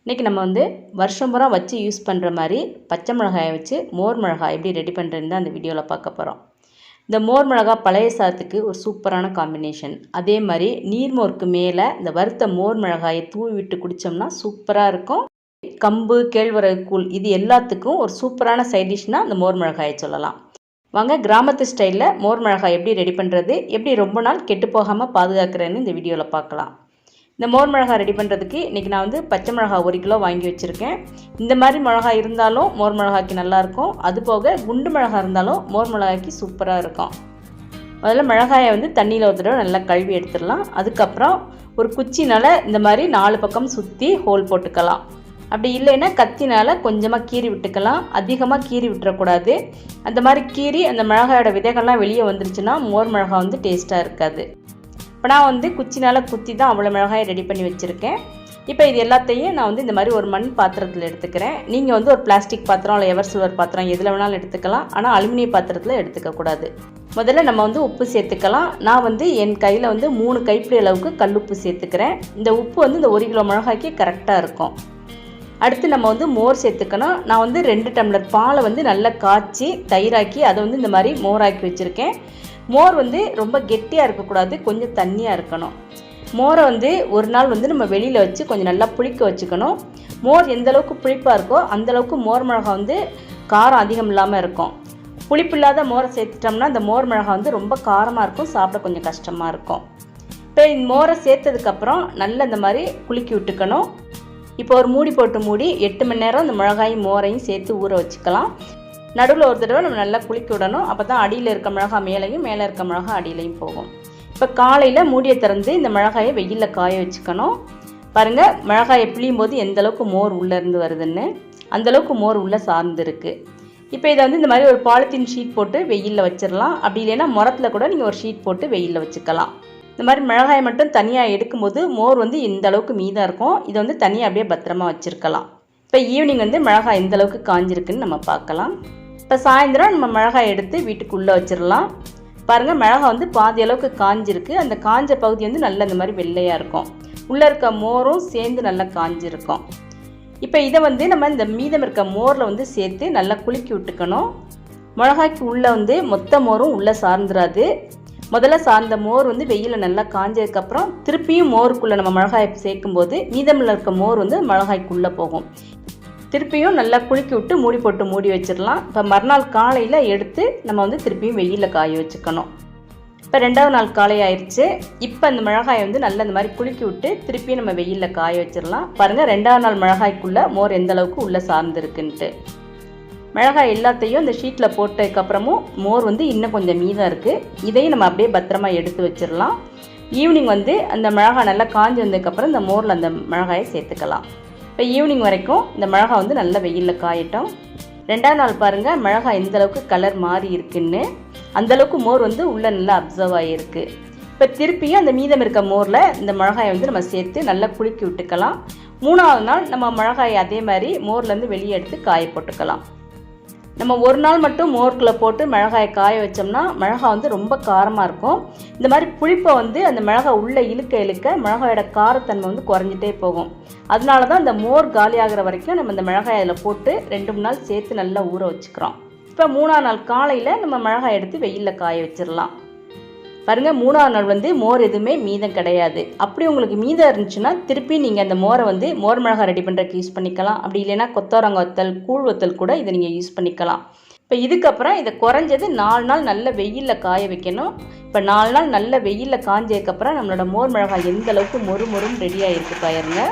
இன்றைக்கி நம்ம வந்து வருஷம் பூரா வச்சு யூஸ் பண்ணுற மாதிரி பச்சை மிளகாயை வச்சு மோர் மிளகாய் எப்படி ரெடி பண்ணுறதுன்னு தான் அந்த வீடியோவில் பார்க்க போகிறோம். இந்த மோர் மிளகாய் பழைய சாதத்துக்கு ஒரு சூப்பரான காம்பினேஷன். அதே மாதிரி நீர்மோருக்கு மேலே இந்த வறுத்த மோர் மிளகாயை தூவி விட்டு குடித்தோம்னா சூப்பராக இருக்கும். கம்பு, கேழ்வரகு கூழ் இது எல்லாத்துக்கும் ஒரு சூப்பரான சைட் டிஷ்னால் இந்த மோர் மிளகாயை சொல்லலாம். வாங்க கிராமத்து ஸ்டைலில் மோர் மிளகாய் எப்படி ரெடி பண்ணுறது, எப்படி ரொம்ப நாள் கெட்டு போகாமல் பாதுகாக்கிறேன்னு இந்த வீடியோவில் பார்க்கலாம். இந்த மோர் மிளகாய் ரெடி பண்ணுறதுக்கு இன்றைக்கி நான் வந்து பச்சை மிளகாய் 1 கிலோ வாங்கி வச்சுருக்கேன். இந்த மாதிரி மிளகாய் இருந்தாலும் மோர் மிளகாய்க்கு நல்லாயிருக்கும். அது போக குண்டு மிளகாய் இருந்தாலும் மோர் மிளகாய்க்கு சூப்பராக இருக்கும். முதல்ல மிளகாயை வந்து தண்ணியில் ஒரு தடவை நல்லா கழுவி எடுத்துடலாம். அதுக்கப்புறம் ஒரு குச்சினால் இந்த மாதிரி 4 பக்கம் சுற்றி ஹோல் போட்டுக்கலாம். அப்படி இல்லைன்னா கத்தினால் கொஞ்சமாக கீறி விட்டுக்கலாம். அதிகமாக கீறி விட்டுறக்கூடாது. அந்த மாதிரி கீறி அந்த மிளகாயோட விதைகள்லாம் வெளியே வந்துருச்சுன்னா மோர் மிளகாய் வந்து டேஸ்ட்டாக இருக்காது. இப்போ நான் வந்து குச்சினால் குத்தி தான் அவ்வளோ மிளகாயை ரெடி பண்ணி வச்சுருக்கேன். இப்போ இது எல்லாத்தையும் நான் வந்து இந்த மாதிரி ஒரு மண் பாத்திரத்தில் எடுத்துக்கிறேன். நீங்கள் வந்து ஒரு பிளாஸ்டிக் பாத்திரம் இல்லை எவர் சில்வர் பாத்திரம் எதில் வேணாலும் எடுத்துக்கலாம். ஆனால் அலுமினிய பாத்திரத்தில் எடுத்துக்கக்கூடாது. முதல்ல நம்ம வந்து உப்பு சேர்த்துக்கலாம். நான் வந்து என் கையில் வந்து 3 கைப்பிடி அளவுக்கு கல்லுப்பு சேர்த்துக்கிறேன். இந்த உப்பு வந்து இந்த 1 கிலோ மிளகாய்க்கு கரெக்டாக இருக்கும். அடுத்து நம்ம வந்து மோர் சேர்த்துக்கணும். நான் வந்து 2 டம்ளர் பாலை வந்து நல்லா காய்ச்சி தயிராக்கி அதை வந்து இந்த மாதிரி மோராக்கி வச்சுருக்கேன். மோர் வந்து ரொம்ப கெட்டியாக இருக்கக்கூடாது, கொஞ்சம் தண்ணியாக இருக்கணும். மோரை வந்து ஒரு நாள் வந்து நம்ம வெளியில் வச்சு கொஞ்சம் நல்லா புளிக்க வச்சுக்கணும். மோர் எந்தளவுக்கு புளிப்பாக இருக்கோ அந்தளவுக்கு மோர் மிளகாய் வந்து காரம் அதிகம் இல்லாமல் இருக்கும். புளிப்பு இல்லாத மோரை சேர்த்துட்டோம்னா இந்த மோர் மிளகாய் வந்து ரொம்ப காரமாக இருக்கும், சாப்பிட கொஞ்சம் கஷ்டமாக இருக்கும். இப்போ இந்த மோரை சேர்த்ததுக்கப்புறம் நல்லா இந்த மாதிரி குலுக்கி விட்டுக்கணும். இப்போ ஒரு மூடி போட்டு மூடி 8 மணி நேரம் இந்த மிளகாயும் மோரையும் சேர்த்து ஊற வச்சுக்கலாம். நடுவில் ஒரு தடவை நம்ம நல்லா குளிக்க விடணும். அப்போ தான் அடியில் இருக்க மிளகாய் மேலேயும் மேலே இருக்க மிளகாய் அடியிலையும் போகும். இப்போ காலையில் மூடியை திறந்து இந்த மிளகாயை வெயிலில் காய வச்சுக்கணும். பாருங்கள் மிளகாயை பிழியும் போது எந்தளவுக்கு மோர் உள்ளேருந்து வருதுன்னு, அந்தளவுக்கு மோர் உள்ளே சார்ந்துருக்கு. இப்போ இதை வந்து இந்த மாதிரி ஒரு பாலித்தீன் ஷீட் போட்டு வெயிலில் வச்சிடலாம். அப்படி இல்லைன்னா முரத்தில் கூட நீங்கள் ஒரு ஷீட் போட்டு வெயிலில் வச்சுக்கலாம். இந்த மாதிரி மிளகாயை மட்டும் தனியாக எடுக்கும்போது மோர் வந்து இந்த அளவுக்கு மீதம் இருக்கும். இதை வந்து தனியாக அப்படியே பத்திரமா வச்சுருக்கலாம். இப்போ ஈவினிங் வந்து மிளகாய் எந்த அளவுக்கு காஞ்சிருக்குன்னு நம்ம பார்க்கலாம். இப்போ சாயந்தரம் நம்ம மிளகாய் எடுத்து வீட்டுக்குள்ளே வச்சிடலாம். பாருங்கள் மிளகாய் வந்து பாதி அளவுக்கு காஞ்சிருக்கு. அந்த காஞ்ச பகுதி வந்து நல்லா இந்த மாதிரி வெள்ளையாக இருக்கும். உள்ளே இருக்க மோரும் சேர்ந்து நல்லா காஞ்சிருக்கும். இப்போ இதை வந்து நம்ம இந்த மீதம் இருக்க மோரில் வந்து சேர்த்து நல்லா குலுக்கி விட்டுக்கணும். மிளகாய்க்கு உள்ளே வந்து மொத்த மோரும் உள்ளே சார்ந்துடாது. முதல்ல சார்ந்த மோர் வந்து வெயிலில் நல்லா காஞ்சதுக்கப்புறம் திருப்பியும் மோருக்குள்ளே நம்ம மிளகாயை சேர்க்கும்போது மீதமில் இருக்க மோர் வந்து மிளகாய்க்குள்ளே போகும். திருப்பியும் நல்லா குலுக்கி விட்டு மூடி போட்டு மூடி வச்சிடலாம். இப்போ மறுநாள் காலையில் எடுத்து நம்ம வந்து திருப்பியும் வெயிலில் காய வச்சுக்கணும். இப்போ 2வது நாள் காலை ஆயிடுச்சு. இப்போ அந்த மிளகாயை வந்து நல்லா இந்த மாதிரி குலுக்கி விட்டு திருப்பியும் நம்ம வெயிலில் காய வச்சிடலாம். பாருங்கள் 2வது நாள் மிளகாய்க்குள்ளே மோர் எந்த அளவுக்கு உள்ளே சார்ந்துருக்குன்ட்டு. மிளகாய் எல்லாத்தையும் இந்த ஷீட்டில் போட்டதுக்கப்புறமும் மோர் வந்து இன்னும் கொஞ்சம் மீதம் இருக்குது. இதையும் நம்ம அப்படியே பத்திரமா எடுத்து வச்சிடலாம். ஈவினிங் வந்து அந்த மிளகாய் நல்லா காஞ்சி வந்ததுக்கப்புறம் இந்த மோரில் அந்த மிளகாயை சேர்த்துக்கலாம். இப்போ ஈவினிங் வரைக்கும் இந்த மிளகாய் வந்து நல்லா வெயிலில் காயட்டும். 2வது நாள் பாருங்கள் மிளகாய் எந்த அளவுக்கு கலர் மாறி இருக்குன்னு, அந்தளவுக்கு மோர் வந்து உள்ளே நல்லா அப்சர்வ் ஆகிருக்கு. இப்போ திருப்பியும் அந்த மீதம் இருக்க மோரில் இந்த மிளகாயை வந்து நம்ம சேர்த்து நல்லா குலுக்கி விட்டுக்கலாம். 3வது நாள் நம்ம மிளகாயை அதே மாதிரி மோர்லேருந்து வெளியே எடுத்து காய போட்டுக்கலாம். நம்ம ஒரு நாள் மட்டும் மோர்க்குள்ளே போட்டு மிளகாயை காய வச்சோம்னா மிளகாய் வந்து ரொம்ப காரமாக இருக்கும். இந்த மாதிரி புளிப்பை வந்து அந்த மிளகாய் உள்ளே இழுக்க இழுக்க மிளகாயோட காரத்தன்மை வந்து குறைஞ்சிட்டே போகும். அதனால தான் இந்த மோர் காலி ஆகிற வரைக்கும் நம்ம இந்த மிளகாய் அதில் போட்டு 2-3 நாள் சேர்த்து நல்லா ஊற வச்சுக்கிறோம். இப்போ 3வது நாள் காலையில் நம்ம மிளகாய் எடுத்து வெயிலில் காய வச்சிடலாம். பாருங்கள் 3வது நாள் வந்து மோர் எதுவுமே மீதம் கிடையாது. அப்படி உங்களுக்கு மீதம் இருந்துச்சுன்னா திருப்பி நீங்கள் அந்த மோரை வந்து மோர் மிளகாய் ரெடி பண்ணுறதுக்கு யூஸ் பண்ணிக்கலாம். அப்படி இல்லைன்னா கொத்தவரங்க வத்தல், கூழ் வத்தல் கூட இதை நீங்கள் யூஸ் பண்ணிக்கலாம். இப்போ இதுக்கப்புறம் இதை குறைஞ்சது 4 நாள் நல்ல வெயிலில் காய வைக்கணும். இப்போ 4 நாள் நல்ல வெயிலில் காஞ்சதுக்கப்புறம் நம்மளோட மோர் மிளகாய் எந்த அளவுக்கு மொறுமொறுன்னு ரெடி ஆகிருக்கு பாருங்க.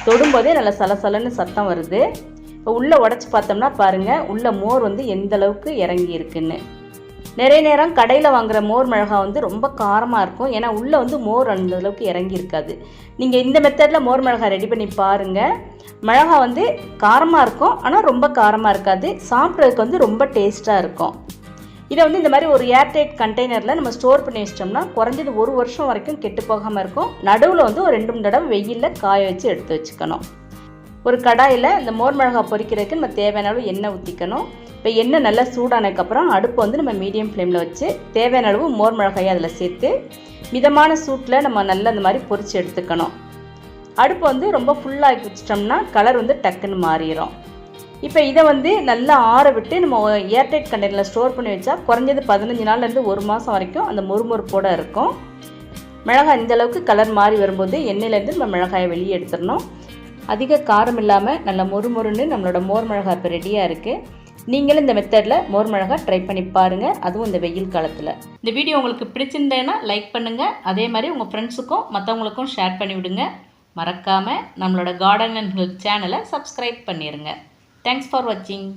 தொடும்போதே நல்லா சலசலன்னு சத்தம் வருது. இப்போ உள்ளே உடச்சி பார்த்தோம்னா பாருங்கள் உள்ள மோர் வந்து எந்த அளவுக்கு இறங்கி இருக்குன்னு. நிறைய நேரம் கடையில் வாங்குகிற மோர் மிளகாய் வந்து ரொம்ப காரமாக இருக்கும். ஏன்னா உள்ளே வந்து மோர் அந்த அளவுக்கு இறங்கி இருக்காது. நீங்கள் இந்த மெத்தடில் மோர் மிளகாய் ரெடி பண்ணி பாருங்கள். மிளகாய் வந்து காரமாக இருக்கும், ஆனால் ரொம்ப காரமாக இருக்காது. சாப்பிட்றதுக்கு வந்து ரொம்ப டேஸ்ட்டாக இருக்கும். இதை வந்து இந்த மாதிரி ஒரு ஏர்டைட் கண்டெய்னரில் நம்ம ஸ்டோர் பண்ணி வச்சிட்டோம்னா குறைஞ்சது 1 வருஷம் வரைக்கும் கெட்டு போகாமல் இருக்கும். நடுவில் வந்து ஒரு 2-3 தடவை வெயிலில் காய வச்சு எடுத்து வச்சுக்கணும். ஒரு கடாயில் இந்த மோர் மிளகாய் பொரிக்கிறதுக்கு நம்ம தேவையான அளவு எண்ணெய் ஊற்றிக்கணும். இப்போ எண்ணெய் நல்லா சூடானதுக்கப்புறம் அடுப்பு வந்து நம்ம மீடியம் ஃப்ளேமில் வச்சு தேவையான அளவு மோர் மிளகாயை அதில் சேர்த்து மிதமான சூட்டில் நம்ம நல்லா இந்த மாதிரி பொரித்து எடுத்துக்கணும். அடுப்பு வந்து ரொம்ப ஃபுல்லாகி வச்சிட்டோம்னா கலர் வந்து டக்குன்னு மாறிடும். இப்போ இதை வந்து நல்லா ஆற விட்டு நம்ம ஏர்டைட் கண்டெய்னரில் ஸ்டோர் பண்ணி வச்சா குறைஞ்சது 15 நாள்லேருந்து 1 மாதம் வரைக்கும் அந்த மொறுமொறுப்போடு இருக்கும். மிளகாய் இந்தளவுக்கு கலர் மாறி வரும்போது எண்ணெயிலேருந்து நம்ம மிளகாயை வெளியே எடுத்துடணும். அதிக காரம் இல்லாமல் நல்ல மொறுமொறுன்னு நம்மளோட மோர் மிளகாய் இப்போ ரெடியாக இருக்குது. நீங்களும் இந்த மெத்தடில் மோர் மிளகாய் ட்ரை பண்ணி பாருங்கள், அதுவும் இந்த வெயில் காலத்தில். இந்த வீடியோ உங்களுக்கு பிடிச்சிருந்தேன்னா லைக் பண்ணுங்கள். அதே மாதிரி உங்கள் ஃப்ரெண்ட்ஸுக்கும் மற்றவங்களுக்கும் ஷேர் பண்ணி விடுங்க. மறக்காமல் நம்மளோட கார்டன் அண்ட் ஹெல்த் சேனலை சப்ஸ்கிரைப் பண்ணிடுங்க. தேங்க்ஸ் ஃபார் வாட்சிங்.